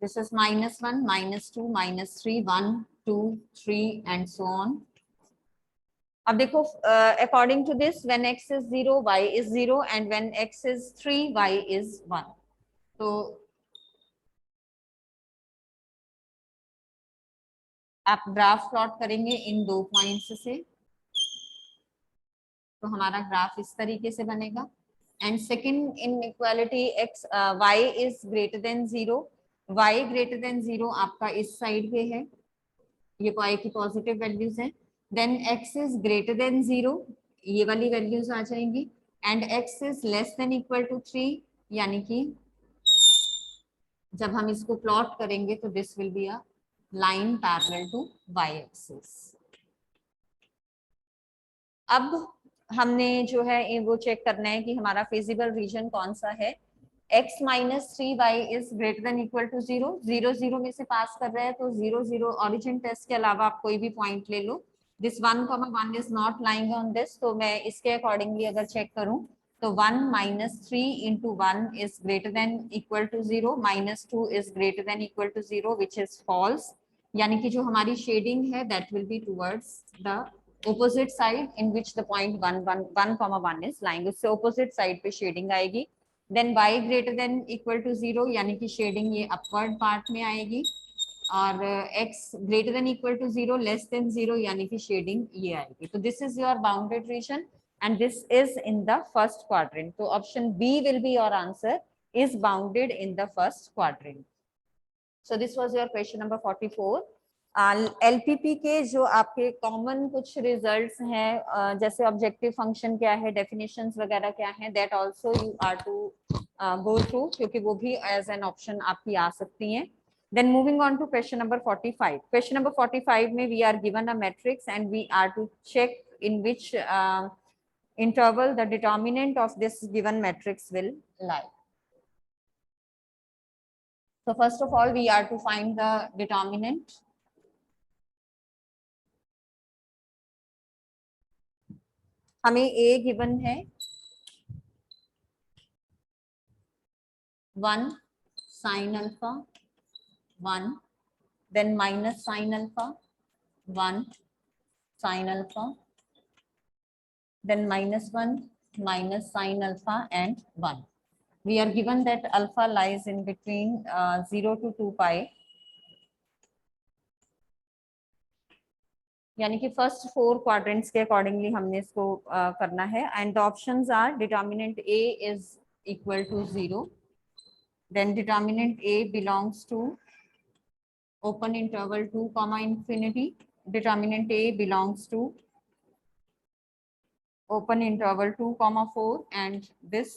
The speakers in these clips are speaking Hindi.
This is -1, -2, -3, 1, 2, 3 and so on. अब देखो according to this, when x is 0, y is 0 and when x is 3, y is 1. तो आप ग्राफ प्लॉट करेंगे इन 2 पॉइंट्स से, तो हमारा ग्राफ इस तरीके से बनेगा. And second inequality x y is greater than 0, y greater than 0 आपका इस साइड पे है, ये y की पॉजिटिव वैल्यूज हैं. Then x is greater than 0, ये वाली वैल्यूज आ जाएंगी. And x is less than equal to 3, यानी कि जब हम इसको प्लॉट करेंगे तो this will be a line parallel to y axis. अब हमने जो है वो चेक करना है कि हमारा फिजिबल रीजन कौन सा है. x minus 3y is greater than equal to 0, 0 0 में से पास कर रहे हैं तो 0 0 ओरिजिन टेस्ट के अलावा आप कोई भी पॉइंट ले लो. This 1,1 is not lying on this, तो मैं इसके अकॉर्डिंगली अगर चेक करूं तो 1 - 3 into 1 is greater than equal to 0, -2 is greater than equal to 0, which is false. यानी कि जो हमारी शेडिंग है that will be towards the opposite side in which the point 1,1 is lying. उससे opposite side पे शेडिंग आएगी. Then y greater than equal to 0, यानी कि शेडिंग ये upward part में आएगी. और x greater than equal to 0, less than 0, यानी कि शेडिंग ये आएगी. तो this is your bounded region and this is in the first quadrant. तो option B will be your answer, is bounded in the first quadrant. So this was your question number 44. LPP के जो आपके कॉमन कुछ रिजल्ट्स हैं, जैसे ऑब्जेक्टिव फंक्शन क्या है, डेफिनेशंस वगैरह क्या है, that also you are to go through, क्योंकि वो भी एज एन ऑप्शन आपकी आ सकती हैं. Then moving on to question number 45. Question number 45 में we are given a matrix and we are to check in which interval the determinant of this given matrix will lie. So first of all, we are to find the determinant. हमें A given है 1 sin alpha 1, then minus sin alpha 1 sin alpha, then -1 minus sin alpha and 1. We are given that alpha lies in between 0 to 2 pi. यानी कि फर्स्ट 4 क्वाड्रेंट्स के अकॉर्डिंगली हमने इसको करना है. And the options are determinant A is equal to 0, then determinant A belongs to open interval 2 comma infinity, determinant A belongs to open interval 2 comma 4, and this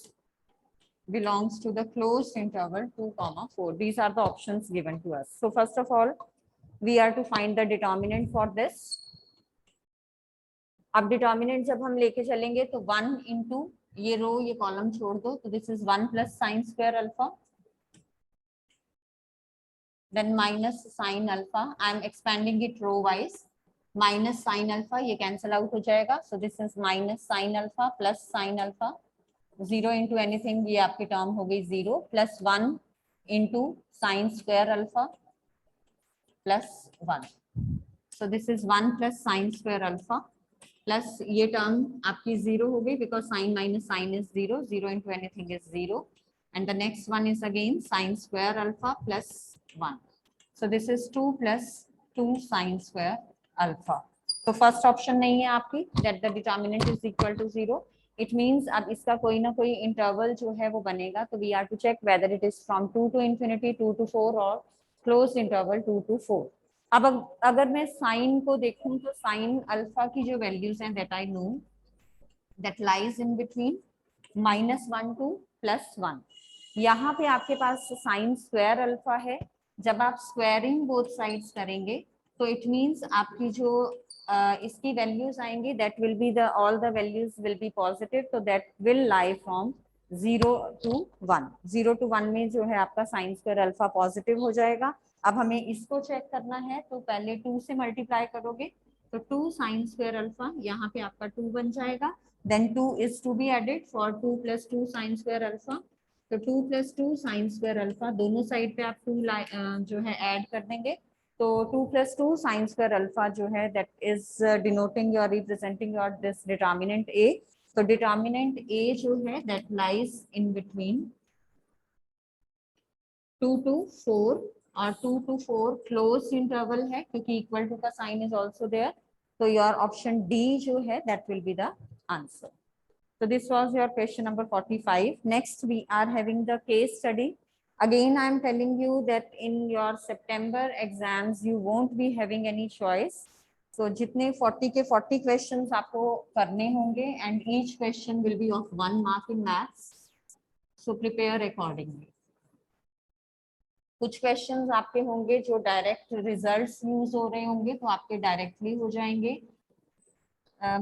belongs to the closed interval 2 comma 4. These are the options given to us. So first of all, we are to find the determinant for this. अब डिटर्मिनेंट जब हम लेके चलेंगे तो 1 इंटू ये रो ये कॉलम छोड़ दो, तो this is 1 plus sine square alpha, then minus sin alpha. I am expanding it row wise. Minus sin alpha, ये cancel out हो जाएगा. So this is minus sin alpha plus sin alpha. 0 into anything, ये आपकी टर्म हो गई 0, plus 1 into sin square alpha plus 1. So this is 1 plus sin square alpha plus ये टर्म आपकी 0 हो गई, because sin minus sin is 0. 0 into anything is 0. And the next one is again sin square alpha plus 1. So this is 2 plus 2 sin square alpha. तो फर्स्ट ऑप्शन नहीं है आपकी, that the determinant is equal to 0. It means अब इसका कोई ना कोई इंटरवल जो है वो बनेगा, तो we are to check whether it is from 2 to infinity, 2 to 4 और closed interval 2 to 4. अब अगर मैं साइन को देखूं तो साइन अल्फा की जो वैल्यूज हैं that I know that lies in between -1 to +1. यहाँ पे आपके पास साइन स्क्वायर अल्फा है. जब आप स्क्वायरिंग बोथ साइड्स करेंगे तो इट मींस आपकी जो इसकी वैल्यूज आएंगी that will be the all the values will be positive, तो that will lie from 0 to 1. 0 to 1 में जो है आपका साइन स्क्वायर अल्फा पॉजिटिव हो जाएगा. अब हमें इसको चेक करना है, तो पहले 2 से मल्टीप्लाई करोगे तो 2 साइन स्क्वायर अल्फा, यहाँ पे आपका 2 बन जाएगा. Then 2 is to be added for 2 plus 2 sin square alpha. तो 2 + 2 साइन स्क्वायर अल्फा, दोनों साइड पे आप 2 जो है ऐड कर देंगे, तो 2 + 2 साइन स्क्वायर अल्फा जो है that is denoting your representing your this determinant A. तो डिटर्मिनेंट ए जो है that lies in between 2 to 4, और 2 to 4 क्लोज इंटरवल है क्योंकि इक्वल टू का साइन इज आल्सो देयर, तो योर ऑप्शन डी जो है that will be the answer. So this was your question number 45. Next we are having the case study. Again I am telling you that in your September exams you won't be having any choice. So जितने 40 के 40 questions आपको करने होंगे and each question will be of 1 mark in maths. So prepare accordingly. कुछ क्वेश्चंस आपके होंगे जो डायरेक्ट रिजल्ट्स यूज हो रहे होंगे तो आपके डायरेक्टली हो जाएंगे।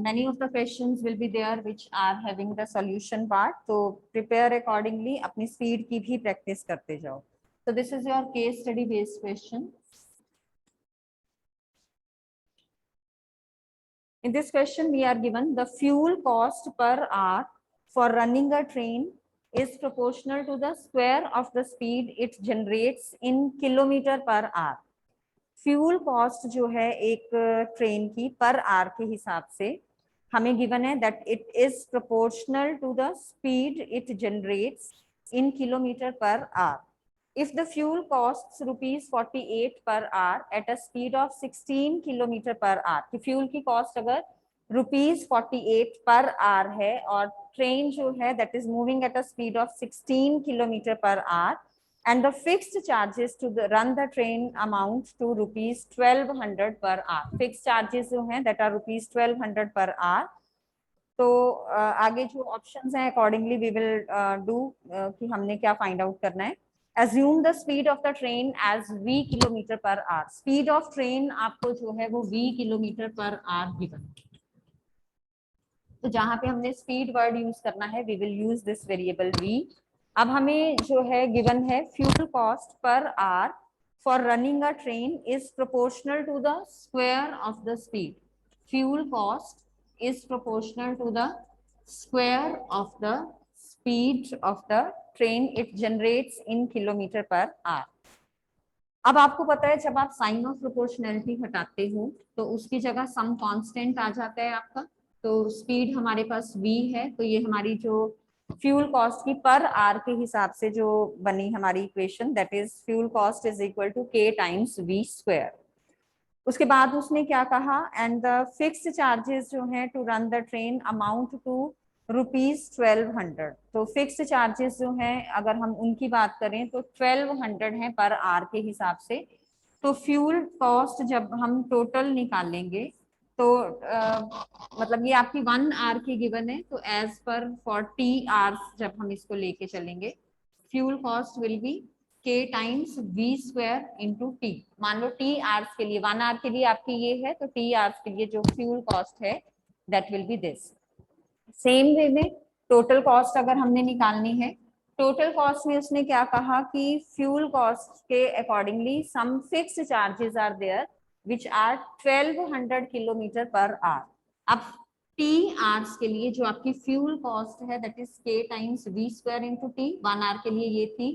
many of the questions will be there which are having the solution part, तो prepare accordingly, अपनी speed की भी practice करते जाओ। So this is your case study based question. In this question we are given the fuel cost per hour for running a train is proportional to the square of the speed it generates in kilometer per hour. Fuel cost जो है एक ट्रेन की पर आवर के हिसाब से हमें गिवन है that it is proportional to the speed it generates in kilometre per hour. If the fuel costs ₹48 per hour at a speed of 16 kilometre per hour, कि फ्यूल की कॉस्ट अगर ₹48 पर आवर है और ट्रेन जो है that is moving at a speed of 16 kilometre per hour, and the fixed charges to run the train amount to ₹1200 per hour. Fixed charges जो हैं that are ₹1200 per hour. तो आगे जो ऑप्शंस हैं अकॉर्डिंगली वी विल डू कि हमने क्या फाइंड आउट करना है। Assume the speed of the train as v kilometre per hour. Speed of train आपको जो है वो v kilometre per hour given. तो जहां पे हमने स्पीड वर्ड यूज करना है we will use this variable v। अब हमें जो है गिवन है fuel cost per hour for running a train is proportional to the square of the speed. Fuel cost is proportional to the square of the speed of the train it generates in kilometre per hour. अब आपको पता है जब आप साइन ऑफ प्रोपोर्शनैलिटी हटाते हो तो उसकी जगह सम कांस्टेंट आ जाता है आपका। तो स्पीड हमारे पास v है, तो ये हमारी जो फ्यूल कॉस्ट की पर आवर के हिसाब से जो बनी हमारी equation that is fuel cost is equal to k times v square. उसके बाद उसने क्या कहा, एंड द फिक्स्ड चार्जेस जो हैं to run the train amount to ₹1200। तो फिक्स्ड चार्जेस जो हैं अगर हम उनकी बात करें तो 1200 है पर आवर के हिसाब से। तो फ्यूल कॉस्ट जब हम टोटल निकालेंगे तो मतलब ये आपकी 1 आवर की गिवन है, तो एज पर 40 आवर्स जब हम इसको लेके चलेंगे fuel cost will be k times v square into t। मान लो t आवर्स के लिए 1 आवर के लिए आपकी ये है, तो t आवर्स के लिए जो फ्यूल कॉस्ट है that will B this. Same way में टोटल कॉस्ट अगर हमने निकालनी है, टोटल कॉस्ट में उसने क्या कहा कि फ्यूल कॉस्ट के accordingly some fixed charges are there which are 1200 kilometre per hour. अब t आवर्स के लिए जो आपकी फ्यूल कॉस्ट है that is k times v square into t। 1 hour के लिए ये थी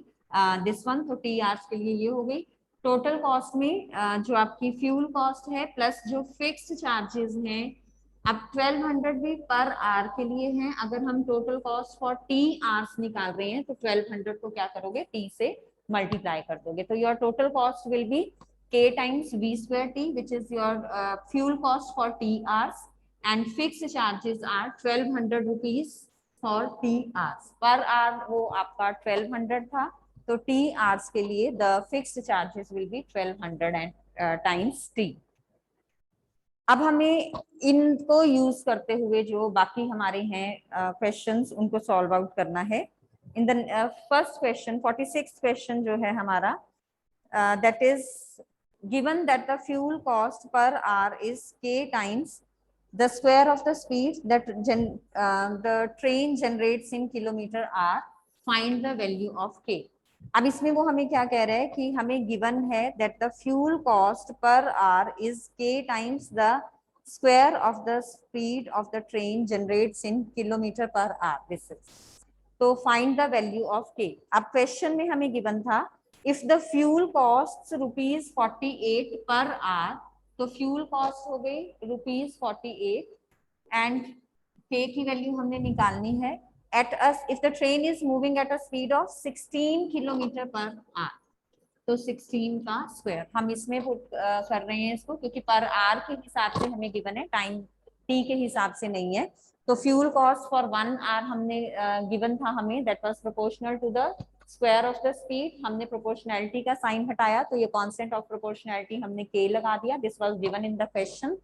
दिस वन, तो t आवर्स के लिए ये हो गई। टोटल कॉस्ट में जो आपकी फ्यूल कॉस्ट है प्लस जो फिक्स्ड चार्जेस हैं, अब 1200 भी पर आवर के लिए हैं। अगर हम total cost for t hours निकाल रहे हैं तो 1200 को क्या करोगे टी से मल्टीप्लाई कर दोगे, तो your total cost will be k times v square t which is your fuel cost for t hours and fixed charges are 1200 rupees for t hours. Per hour वो आपका 1200 था, तो टी आवर्स के लिए the fixed charges will be 1200 and times t. अब हमें इनको यूज करते हुए जो बाकी हमारे हैं क्वेश्चंस उनको सॉल्व आउट करना है। In the first question 46 question जो है हमारा that is given that the fuel cost per our is k times the square of the speed that the train generates in kilometre our, find the value of k। अब इसमें वो हमें क्या कह रहा है कि हमें गिवन है that the fuel cost per our is k times the square of the speed of the train generates in kilometre per our. This is तो फाइंड द वैल्यू ऑफ के। अब क्वेश्चन में हमें गिवन था if the fuel cost ₹48 per our, तो फ्यूल कॉस्ट हो गई ₹48 एंड के की वैल्यू हमने निकालनी है at us if the train is moving at a speed of 16 kilometre per our, तो 16 का स्क्वायर हम इसमें पुट कर रहे हैं इसको, क्योंकि पर आवर के हिसाब से हमें गिवन है, टाइम टी के हिसाब से नहीं है। तो फ्यूल कॉस्ट फॉर 1 आवर हमने गिवन था हमें, that was proportional to the square of the speed. हमने प्रोपोर्शनैलिटी का साइन हटाया तो ये कांस्टेंट ऑफ प्रोपोर्शनैलिटी हमने के लगा दिया। This was given in the question.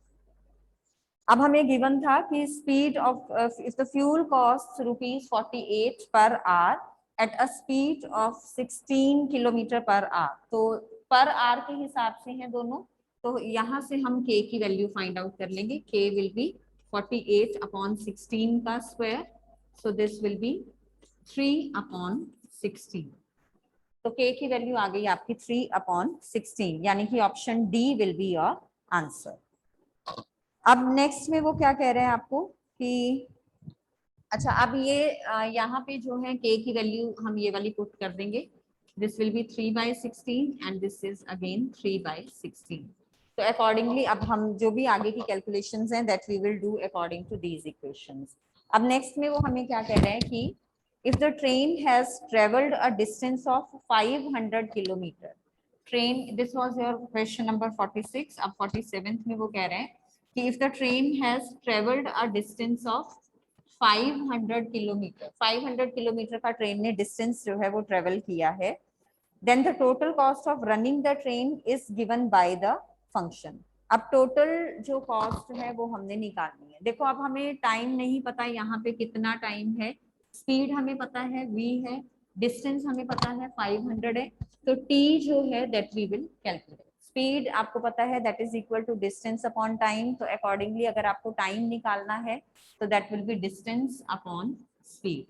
अब हमें गिवन था कि speed of if the fuel cost ₹48 per hour at a speed of 16 kilometre per our, तो पर आवर के हिसाब से हैं दोनों, तो यहाँ से हम के की वैल्यू फाइंड आउट कर लेंगे। के विल बी 48/16 का square, so this will be 3/16। तो के की वैल्यू आ गई आपकी 3/16, यानी कि option D will be your answer. अब नेक्स्ट में वो क्या कह रहे हैं आपको कि अच्छा, अब ये यहाँ पे जो है के की वैल्यू हम ये वाली पुट कर देंगे। This will be 3/16 and this is again 3/16। तो अकॉर्डिंगली अब हम जो भी आगे की कैलकुलेशंस हैं that we will do according to these equations. अब नेक्स्ट में वो हमें क्या कह रहे हैं कि if the train has travelled a distance of 500 kilometre, train, this was your question number 46। अब 47th में वो कह रहे हैं कि if the train has traveled a distance of 500 kilometre, 500 kilometre का ट्रेन ने डिस्टेंस जो है वो ट्रेवल किया है, then the total cost of running the train is given by the function। अब टोटल जो कॉस्ट है वो हमने निकालनी है। देखो अब हमें टाइम नहीं पता यहाँ पे कितना टाइम है, स्पीड हमें पता है v है, डिस्टेंस हमें पता है 500 है, तो t जो है that we will calculate. Speed आपको पता है that is equal to distance upon time, तो अकॉर्डिंगली अगर आपको टाइम निकालना है तो that will be distance upon speed.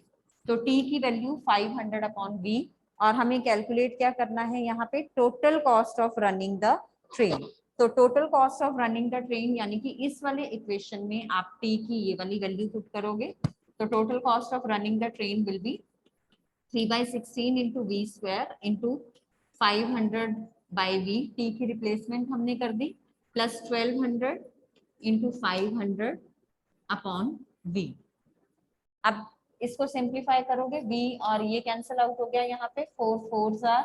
तो t की वैल्यू 500/v, और हमें कैलकुलेट क्या करना है यहाँ पे, total cost of running the train. तो total cost of running the train यानी कि इस वाले इक्वेशन में आप t की ये वाली वैल्यू पुट करोगे, तो total cost of running the train will be 3/16 into v square into 500/v, t की रिप्लेसमेंट हमने कर दी, प्लस 1200 इंटू 500/v। अब इसको सिंप्लीफाई करोगे, v और ये कैंसिल आउट हो गया, यहाँ पे 4 4s are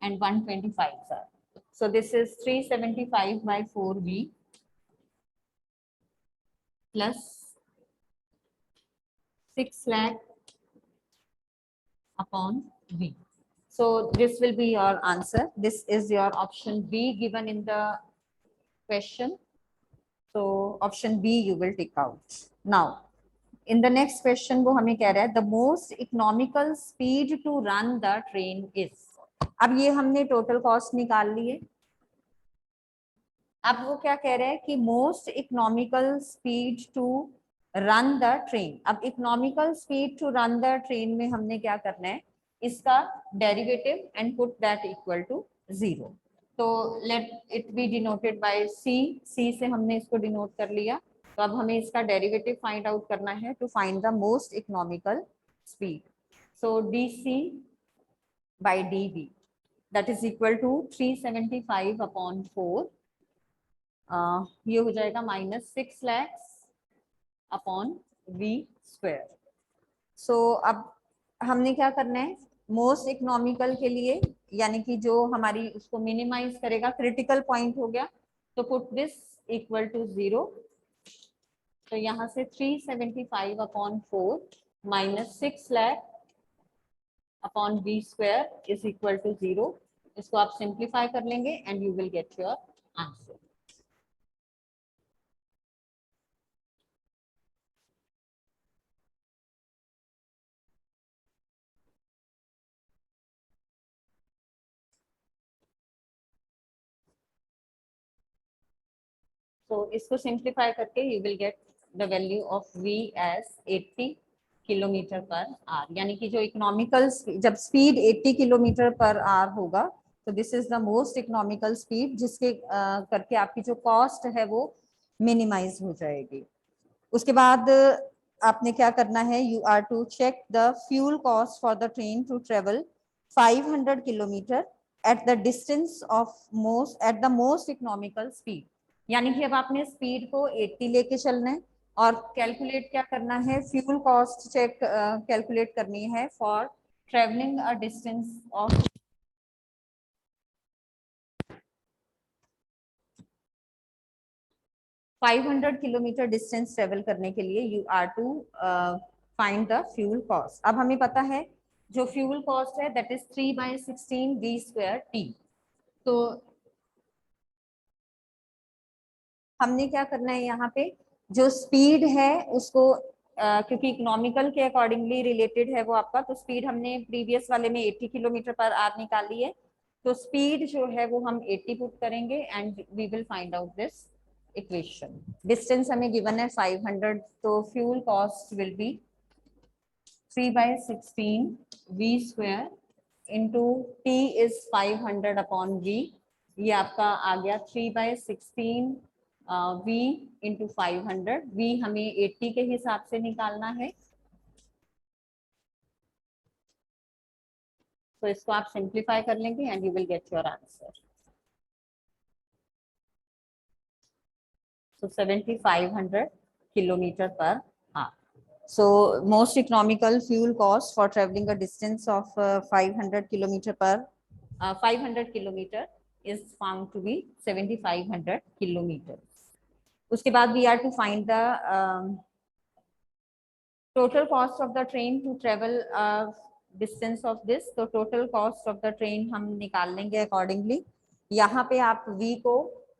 and 125s are, so this is 375/4v plus 6 lakh upon v. So this will be your answer. This is your option B given in the question. So option B you will take out. Now in the next question वो हमें कह रहा है the most economical speed to run the train is। अब ये हमने टोटल कॉस्ट निकाल लिए। अब वो क्या कह रहे हैं कि most economical speed to run the train. अब economical speed to run the train में हमने क्या करना है, इसका derivative and put that equal to 0। तो let it be denoted by C, C से हमने इसको डिनोट कर लिया। तो अब हमें इसका डेरिवेटिव फाइंड आउट करना है to find the most economical speed. So d c by d v that is equal to 375/4, ये हो जाएगा -6 lakhs upon v square. So अब हमने क्या करना है, मोस्ट इकोनॉमिकल के लिए यानी कि जो हमारी उसको मिनिमाइज करेगा, क्रिटिकल पॉइंट हो गया, तो पुट दिस इक्वल टू 0। तो यहाँ से 375/4 -6 lakh upon v square is equal to 0। इसको आप सिंप्लीफाई कर लेंगे and you will get your answer. तो इसको सिंप्लीफाई करके you will get the value of v as 80 kilometre per hour, यानी कि जो इकोनॉमिकल जब स्पीड 80 किलोमीटर पर आवर होगा तो this is the most economical speed, जिसके करके आपकी जो कॉस्ट है वो मिनिमाइज हो जाएगी। उसके बाद आपने क्या करना है, you are to check the fuel cost for the train to travel 500 kilometre at the distance of at the most economical speed. यानी कि अब आपने स्पीड को 80 लेके चलना है और कैलकुलेट क्या करना है, फ्यूल कॉस्ट चेक कैलकुलेट करनी है for travelling a distance of 500 kilometre distance travel करने के लिए you are to find the fuel cost. अब हमें पता है जो फ्यूल कॉस्ट है that is 3/16 v square t. तो हमने क्या करना है, यहाँ पे जो स्पीड है उसको क्योंकि इकोनॉमिकल के अकॉर्डिंगली रिलेटेड है वो आपका, तो स्पीड हमने प्रीवियस वाले में 80 किलोमीटर पर आवर निकाली है, तो स्पीड जो है वो हम 80 पुट करेंगे and we will find out this equation. Distance हमें गिवन है 500, तो fuel cost will be 3/16 v square into t is 500 upon v। ये आपका आ गया 3/16 v इंटू 500। v हमें 80 के हिसाब से निकालना है, तो इसको आप सिंप्लीफाई कर लेंगे and you will get your answer. So 7500 kilometer per hour. So most economical fuel cost for traveling a distance of 500 kilometer per 500 kilometer is found to be 7500 kilometers. उसके बाद we are to find the total cost of the train to travel distance of this. तो total cost of the train हम निकाल लेंगे accordingly। यहाँ पे आप v को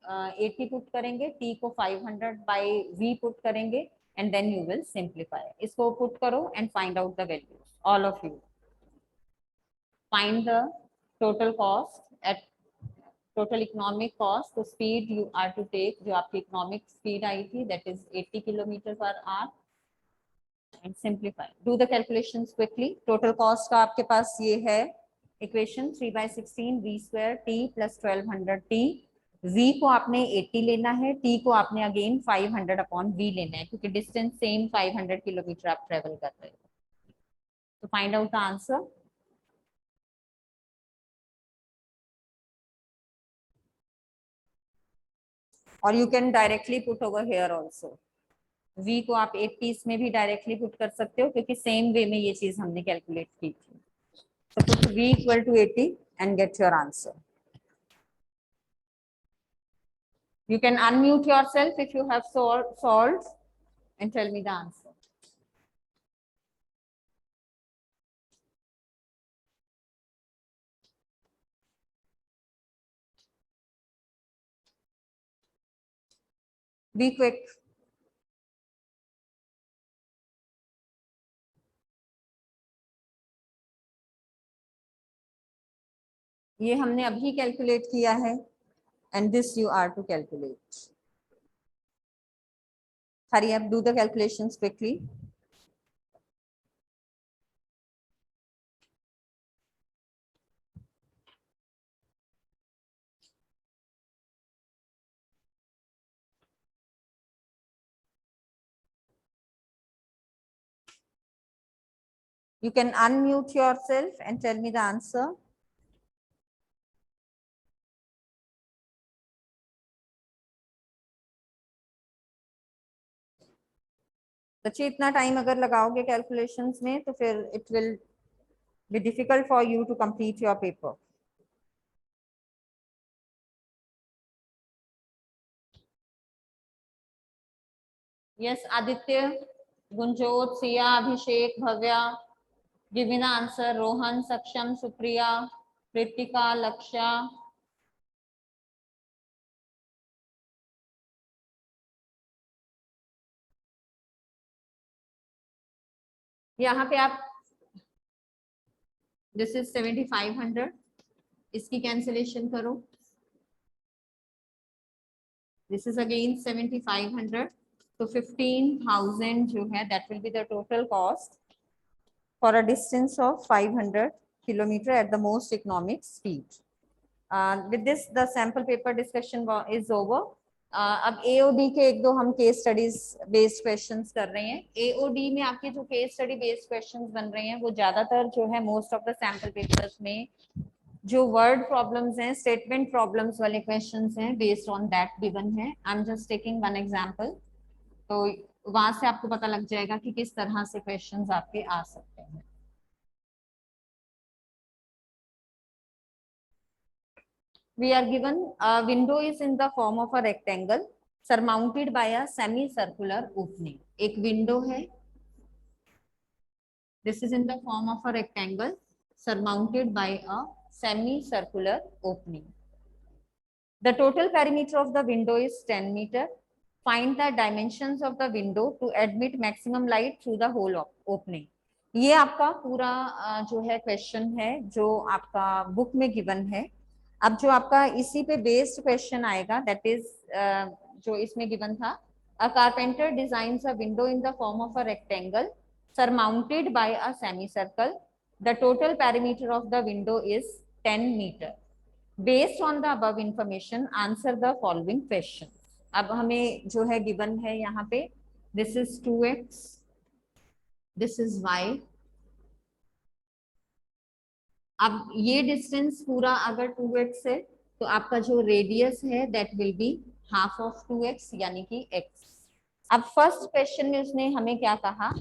80 पुट करेंगे, t को 500 by v पुट करेंगे and then you will simplify। इसको पुट करो and find out the values, all of you। Find the total cost at total economic cost। तो speed you are to take जो आपकी economic speed आई थी that is 80 kilometre per hour and simplify। Do the calculations quickly। Total cost का आपके पास ये है equation 3/16 v square t plus 1200 t। v को आपने 80 लेना है, t को आपने अगेन 500 अपॉन v लेना है क्योंकि डिस्टेंस सेम 500 किलोमीटर आप ट्रेवल कर रहे हो। तो फाइंड आउट द आंसर। और you can directly put over here also. v को आप 80 में भी डायरेक्टली पुट कर सकते हो क्योंकि सेम वे में ये चीज हमने कैलकुलेट की थी। So put v equal to 80 and get your answer। You can unmute yourself if you have solved and tell me the answer। Be quick। ये हमने अभी कैलकुलेट किया है and this you are to calculate। Hurry up, do the calculations quickly। You can unmute yourself and tell me the answer। बच्चे इतना टाइम अगर लगाओगे कैलकुलेशंस में तो फिर it will be difficult for you to complete your paper. Yes Aditya, Gunjot, Siya, Abhishek, Bhavya, give me the answer. Rohan, Saksham, Supriya, Kritika, लक्ष्या। यहाँ पे आप दिस इज 7500, इसकी कैंसिलेशन करो। दिस इज अगेन 7500, तो 15,000 जो है that will be the total cost for a distance of 500 kilometre at the most economic speed. With this the sample paper discussion is over। अब एओडी के एक दो हम केस स्टडीज बेस्ड क्वेश्चंस कर रहे हैं। एओडी में आपके जो केस स्टडी बेस्ड क्वेश्चंस बन रहे हैं वो ज्यादातर जो है most of the sample papers में जो वर्ड प्रॉब्लम्स हैं, स्टेटमेंट प्रॉब्लम्स वाले क्वेश्चंस हैं, बेस्ड ऑन दैट गिवन है। I am just taking one example, तो वहां से आपको पता लग जाएगा कि किस तरह से क्वेश्चंस आपके आ सकते हैं। We are given a window is in the form of a rectangle surmounted by a semicircular opening. एक window है, this is in the form of a rectangle surmounted by a semicircular opening. The total perimeter of the window is 10 meter. Find the dimensions of the window to admit maximum light through the whole opening. ये आपका पूरा जो है क्वेश्चन है जो आपका बुक में गिवन है। अब जो आपका इसी पे बेस्ड क्वेश्चन आएगा, दैट इज जो इसमें गिवन था, अ carpenter designs a window in the form of a rectangle surmounted by a semicircle. The total perimeter of the window is 10 meter. Based on the above information, answer the following questions. अब हमें जो है गिवन है यहाँ पे, this is 2x, this is y. अब ये डिस्टेंस पूरा अगर 2x है तो आपका जो रेडियस है that will be half of 2x यानी कि x. अब फर्स्ट क्वेश्चन में उसने हमें क्या कहा,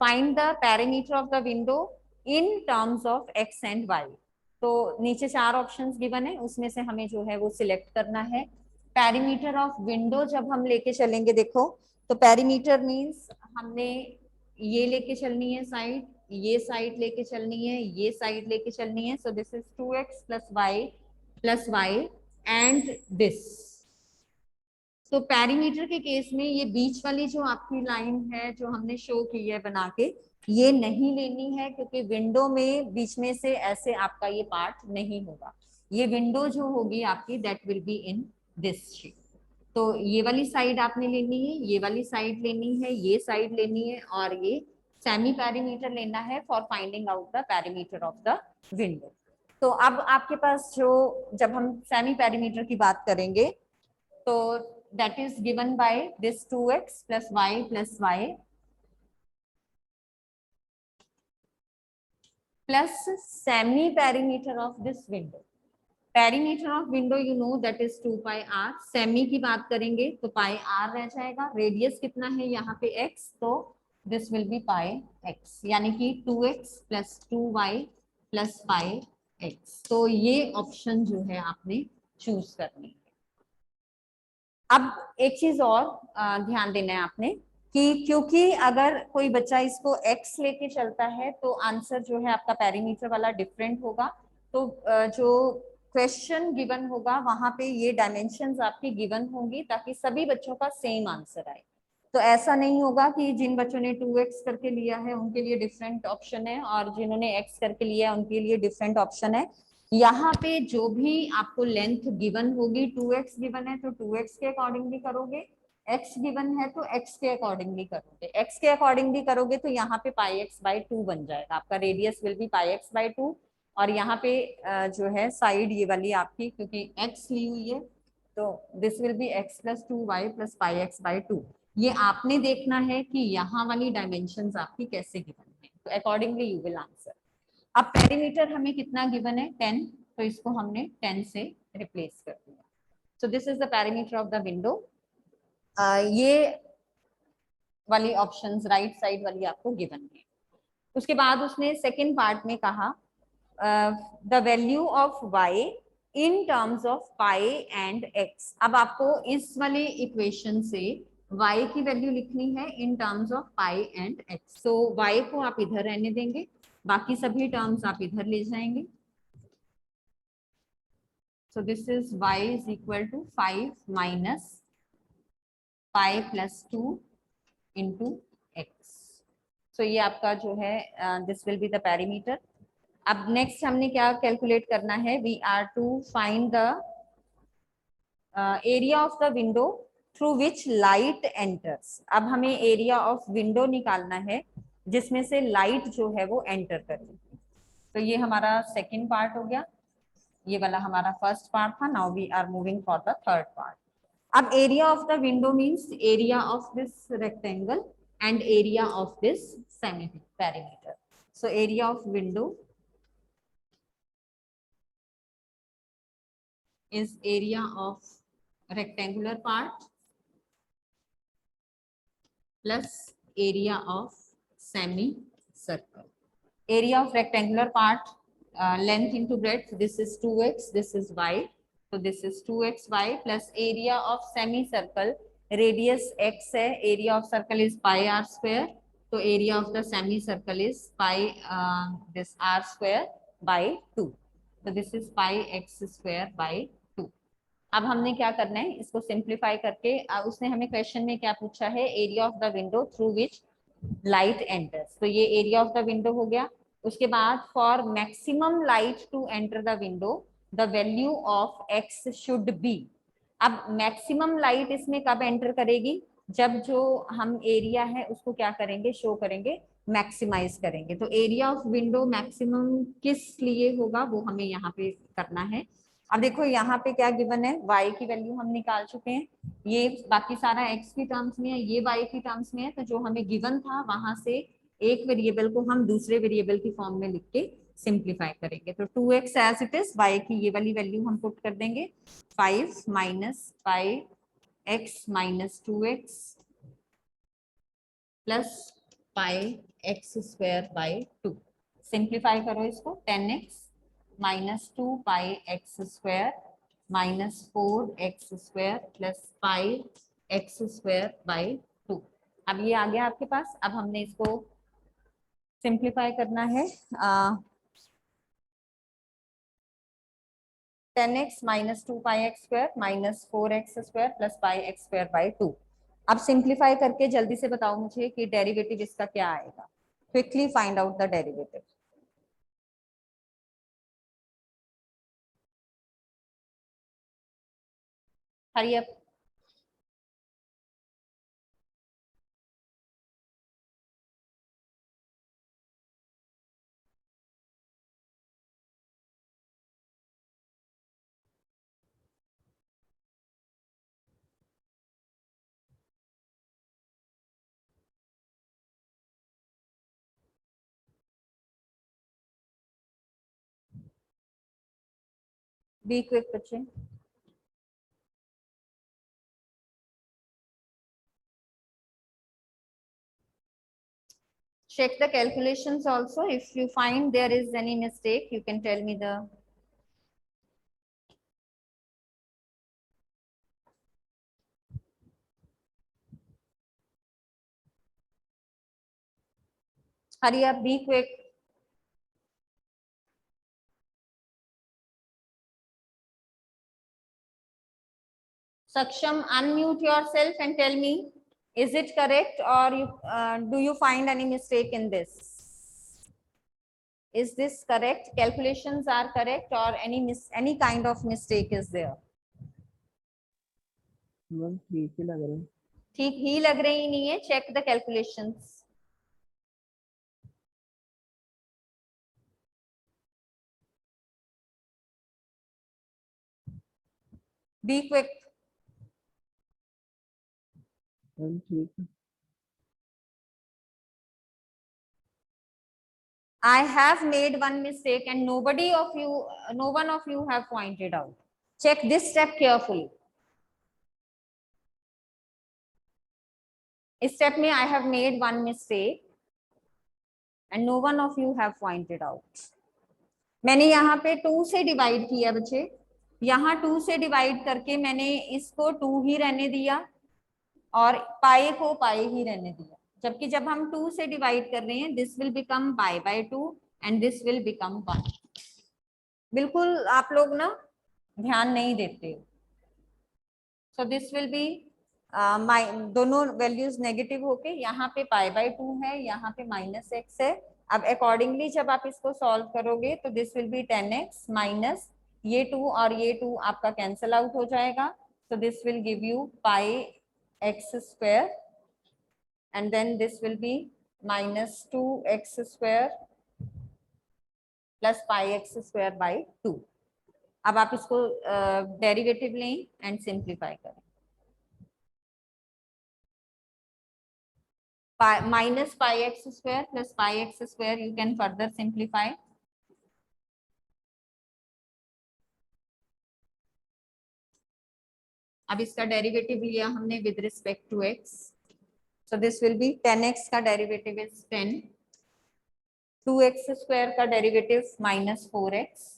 find the perimeter of the window in terms of x and y. तो नीचे 4 ऑप्शंस गिवन है, उसमें से हमें जो है वो सिलेक्ट करना है। पेरीमीटर ऑफ विंडो जब हम लेके चलेंगे, देखो तो पेरीमीटर मींस हमने ये लेके चलनी है साइड, ये साइड लेके चलनी है, ये साइड लेके चलनी है। So this is 2x plus y and this. तो पेरीमीटर के केस में ये बीच वाली जो आपकी लाइन है जो हमने शो की है बना के, ये नहीं लेनी है क्योंकि विंडो में बीच में से ऐसे आपका ये पार्ट नहीं होगा। ये विंडो जो होगी आपकी that will be in this shape. तो ये वाली साइड आपने लेनी है, ये वाली साइड लेनी है, ये साइड लेनी है और ये सेमी पेरीमीटर लेना है for finding out the perimeter of the window. तो अब आपके पास जो, जब हम सेमी पेरीमीटर की बात करेंगे तो that is given by this 2x plus y plus semi perimeter of this window. Perimeter of window you know that is 2 pi r. Semi की बात करेंगे तो pi r रह जाएगा। रेडियस कितना है यहाँ पे x, तो this will be pi x यानी कि 2x plus 2y plus pi x. तो ये ऑप्शन जो है आपने चूज करनी है। अब एक चीज और ध्यान देना है आपने कि क्योंकि अगर कोई बच्चा इसको x लेके चलता है तो आंसर जो है आपका पेरीमीटर वाला डिफरेंट होगा। तो जो क्वेश्चन गिवन होगा वहां पे ये डायमेंशंस आपकी गिवन होंगी ताकि सभी बच्चों का सेम आंसर आए। तो ऐसा नहीं होगा कि जिन बच्चों ने 2x करके लिया है उनके लिए डिफरेंट ऑप्शन है और जिन्होंने x करके लिया है उनके लिए डिफरेंट ऑप्शन है। यहाँ पे जो भी आपको लेंथ गिवन होगी, 2x गिवन है तो 2x के अकॉर्डिंगली करोगे, x गिवन है तो x के अकॉर्डिंगली करोगे। x के अकॉर्डिंगली करोगे तो यहाँ पे पाई एक्स बाई 2 बन जाएगा, आपका radius will be pi x by 2 और यहाँ पे जो है साइड ये वाली आपकी क्योंकि x ली हुई है तो this will B x plus 2y plus pi x by 2। ये आपने देखना है कि यहाँ वाली डायमेंशंस आपकी कैसे गिवन है, तो अकॉर्डिंगली यू विल आंसर। अब पेरीमीटर हमें कितना गिवन है 10, तो इसको हमने 10 से रिप्लेस कर दिया। So this is the perimeter of the window. ये वाली ऑप्शंस राइट साइड वाली आपको गिवन है। उसके बाद उसने सेकंड पार्ट में कहा the value of y in terms of pi and x। अब आपको इस वाले इक्वेशन से y की वैल्यू लिखनी है in terms of pi and x। तो y को आप इधर रहने देंगे, बाकी सभी टर्म्स आप इधर ले जाएंगे। So this is y is equal to 5 minus pi plus 2 into x. So ये आपका जो है this will be the perimeter. अब नेक्स्ट हमने क्या कैलकुलेट करना है, we are to find the area of the window through which light enters. अब हमें एरिया ऑफ विंडो निकालना है जिसमें से लाइट जो है वो एंटर करेगी। तो ये हमारा सेकंड पार्ट हो गया, ये वाला हमारा फर्स्ट पार्ट था। Now we are moving for the third part. अब area of the window means area of this rectangle and area of this semi perimeter. So area of window is area of rectangular part plus area of semi circle. Area of rectangular part, length into breadth, this is 2x, this is y, so this is 2xy plus area of semicircle, radius x है, area of circle is pi r square, so area of the semicircle is pi this r square by 2, so this is pi x square by 2. अब हमने क्या करना है, इसको सिंप्लीफाई करके उसने हमें क्वेश्चन में क्या पूछा है, area of the window through which light enters, तो ये एरिया ऑफ द विंडो हो गया. उसके बाद for maximum light to enter the window the value of x should be. अब मैक्सिमम लाइट इसमें कब एंटर करेगी, जब जो हम एरिया है उसको क्या करेंगे, शो करेंगे, मैक्सिमाइज करेंगे. तो एरिया ऑफ विंडो मैक्सिमम किस लिए होगा वो हमें यहाँ पे करना है. अब देखो यहाँ पे क्या गिवन है, y की वैल्यू हम निकाल चुके हैं, ये बाकी सारा x की टर्म्स में है, ये y की टर्म्स में है, तो जो हमें गिवन था वहां से एक वेरिएबल को हम दूसरे वेरिएबल की फॉर्म में लिख के सिंप्लीफाई करेंगे. तो 2x as it is, y की ये वाली वैल्यू हम पुट कर देंगे, 5 minus pi x minus 2x plus pi x square by 2. Simplify करो इसको, 10x minus 2 pi x square minus 4x square plus pi x square by 2. अब ये आ गया आपके पास. अब हमने इसको सिंप्लीफाई करना है. 10x minus 2 pi x square minus 4x square plus pi x square by 2. अब सिंप्लीफाई करके जल्दी से बताओ मुझे कि डेरिवेटिव इसका क्या आएगा. Quickly find out the derivative. Hurry up. Be quick बच्चे. Check the calculations also. If you find there is any mistake, you can tell me the. Hurry up, be quick. Saksham, unmute yourself and tell me, is it correct or do you find any mistake in this? Is this correct? Calculations are correct or any kind of mistake is there? ठीक ही लग रहे हैं. ठीक ही लग रही नहीं है. Check the calculations. Be quick. ठीक है. I have made one mistake and no one of you have pointed out. Check this step carefully. इस step में I have made one mistake and no one of you have pointed out. मैंने यहाँ पे 2 से डिवाइड किया बच्चे. यहाँ 2 से डिवाइड करके मैंने इसको 2 ही रहने दिया और पाई को पाई ही रहने दिया. जबकि जब हम 2 से डिवाइड कर रहे हैं, this will become pi by 2 and this will become 1. बिल्कुल आप लोग ना ध्यान नहीं देते. सो दिस विल बी दोनों वैल्यूज नेगेटिव होके यहाँ पे पाई बाय 2 है, यहाँ पे माइनस एक्स है. अब अकॉर्डिंगली जब आप इसको सॉल्व करोगे तो this will B 10x minus ये 2 और ये 2 आपका कैंसल आउट हो जाएगा. so this will give you pi x square and then this will be minus 2x square plus pi x square by 2. अब आप इसको डेरिवेटिव लें एंड सिंप्लीफाई करें. minus pi x square plus pi x square, you can further simplify. अब इसका डेरिवेटिव लिया हमने with respect to x, so this will be 10x का डेरिवेटिव is 10, 2x स्क्वायर का derivative minus 4x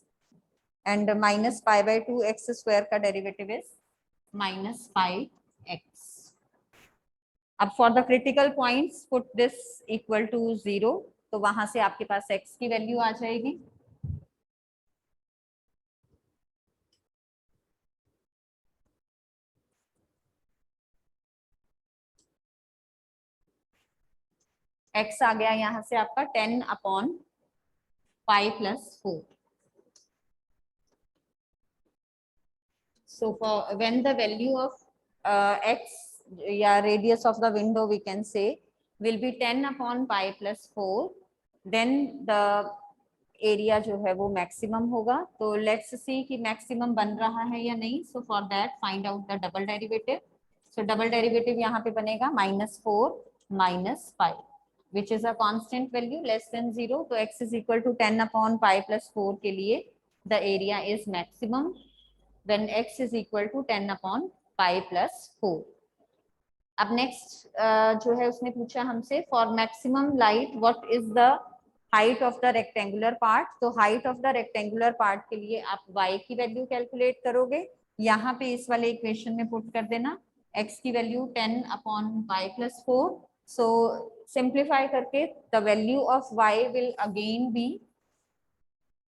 and minus pi by 2 x square का derivative is minus pi x. अब for the critical points put this equal to 0, तो वहां से आपके पास x की वैल्यू आ जाएगी. x आ गया यहां से आपका 10 upon pi plus 4. So for when the value of x या radius of the window we can say will be 10 upon pi plus 4, then the area जो है वो maximum होगा. तो let's see कि maximum बन रहा है या नहीं. So for that find out the double derivative. So double derivative यहाँ पे बनेगा minus 4 minus pi, which is a constant value less than 0. तो x is equal to 10 upon pi plus 4 के लिए the area is maximum when x is equal to 10 upon pi plus 4. अब नेक्स्ट जो है उसने पूछा हमसे for maximum light what is the height of the rectangular part. तो height of the rectangular part के लिए आप y की वैल्यू कैलकुलेट करोगे, यहाँ पे इस वाले इक्वेशन में पुट कर देना x की value 10 upon pi plus 4. So simplify करके the value of y will again be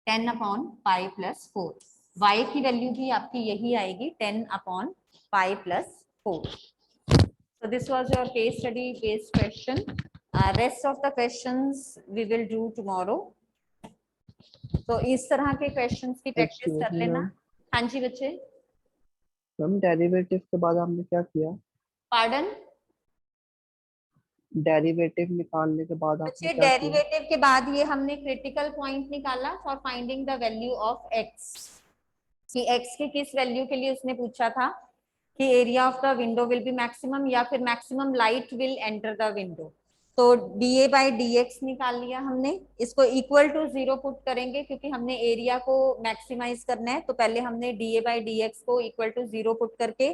10 upon pi plus 4. y की वैल्यू भी आपकी यही आएगी 10 upon pi plus 4. So this was your case study based question. Rest of the questions we will do tomorrow. तो इस तरह के क्वेश्चंस की प्रैक्टिस कर लेना. हाँ जी बच्चे. मैम डेरिवेटिव के बाद हमने क्या किया? पार्डन? डेरिवेटिव निकालने के बाद आपने बच्चे क्या किया? डेरिवेटिव के बाद ये हमने क्रिटिकल पॉइंट निकाला for finding the value of x, कि x की किस वैल्यू के लिए उसने पूछा था कि area of the window will be maximum या फिर maximum light will enter the window. तो dA by dx निकाल लिया हमने. इसको इक्वल टू 0 पुट करेंगे क्योंकि हमने एरिया को मैक्सिमाइज करना है. तो पहले हमने dA by dx को इक्वल टू 0 पुट करके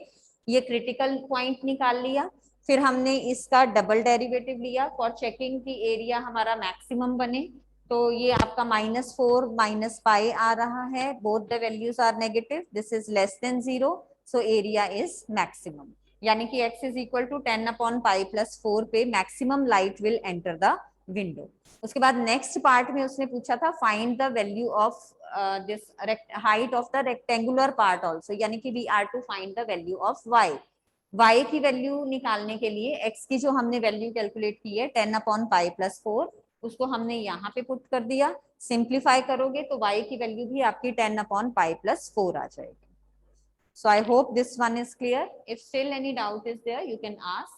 ये क्रिटिकल पॉइंट निकाल लिया. फिर हमने इसका डबल डेरिवेटिव लिया फॉर चेकिंग कि एरिया हमारा मैक्सिमम बने. तो ये आपका -4 माइनस पाई आ रहा है. Both the values are negative. This is less than 0. So area is maximum, यानी कि x is equal to 10 upon pi plus 4 पे maximum light will enter the window. उसके बाद नेक्स्ट पार्ट में उसने पूछा था find the value of this height of the rectangular part also, यानी कि we are to find the value of y की वैल्यू निकालने के लिए x की जो हमने वैल्यू कैलकुलेट की है 10 अपॉन पाई प्लस 4, उसको हमने यहाँ पे पुट कर दिया. सिंप्लीफाई करोगे तो y की वैल्यू भी आपकी 10 upon pi plus 4 आ जाएगी. So I hope this one is clear. If still any doubt is there, you can ask.